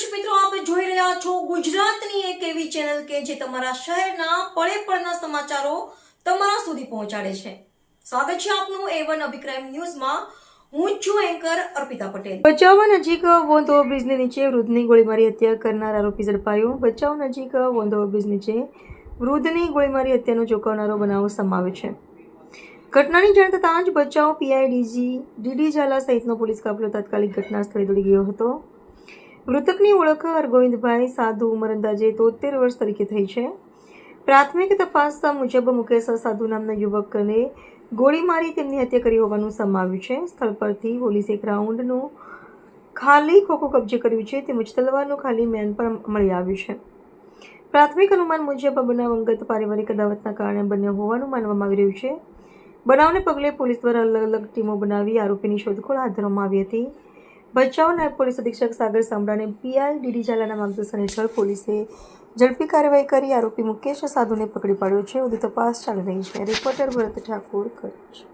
દર્શક મિત્રો, આપ જોઈ રહ્યા છો ગુજરાતની એક એવી ચેનલ કે જે તમારા શહેરના પળે પળના સમાચારો તમારા સુધી પહોંચાડે છે. સ્વાગત છે આપનું A1 અભિક્રાઇમ ન્યૂઝમાં. હું છું એન્કર અર્પિતા પટેલ. ભચાઉ નજીક વોંધો બ્રિજની નીચે વૃદ્ધની ગોળીમારી હત્યા કરનાર આરોપી ઝડપાયો. ભચાઉ નજીક વોંધો બ્રિજ નીચે વૃદ્ધની ગોળીમારી હત્યાનો ચોંકાવનારો બનાવ સામે છે. ઘટનાની જાણ થતાં જ ભચાઉ પીઆઈ ડીડી ઝાલા સહિતનો પોલીસ કાફલો તાત્કાલિક ઘટના સ્થળે દોડી ગયો હતો. મૃતકની ઓળખ હરગોવિંદભાઈ સાધુ ઉંમર અંદાજે 73 વર્ષ તરીકે થઈ છે. પ્રાથમિક તપાસ મુજબ મુકેશ સાધુ નામના યુવકને ગોળી મારી તેમની હત્યા કરી હોવાનું સામે આવ્યું છે. સ્થળ પરથી પોલીસે એક રાઉન્ડનું ખાલી ખોખું કબજે કર્યું છે, તેમજ તલવારનું ખાલી મેન પણ મળી આવ્યું છે. પ્રાથમિક અનુમાન મુજબ આ બનાવ અંગત પારિવારિક અદાવતના કારણે બન્યો હોવાનું માનવામાં આવી રહ્યું છે. બનાવને પગલે પોલીસ દ્વારા અલગ અલગ ટીમો બનાવી આરોપીની શોધખોળ હાથ ધરવામાં આવી હતી. ભચાઉ નાયબ પોલીસ અધિક્ષક સાગર સાંભળાને પીઆઈ ડીડી ઝાલાના માર્ગદર્શન હેઠળ પોલીસે ઝડપી કાર્યવાહી કરી આરોપી મુકેશ સાધુને પકડી પાડ્યો છે. વધુ તપાસ ચાલી રહી છે. રિપોર્ટર ભરત ઠાકોર, કચ્છ.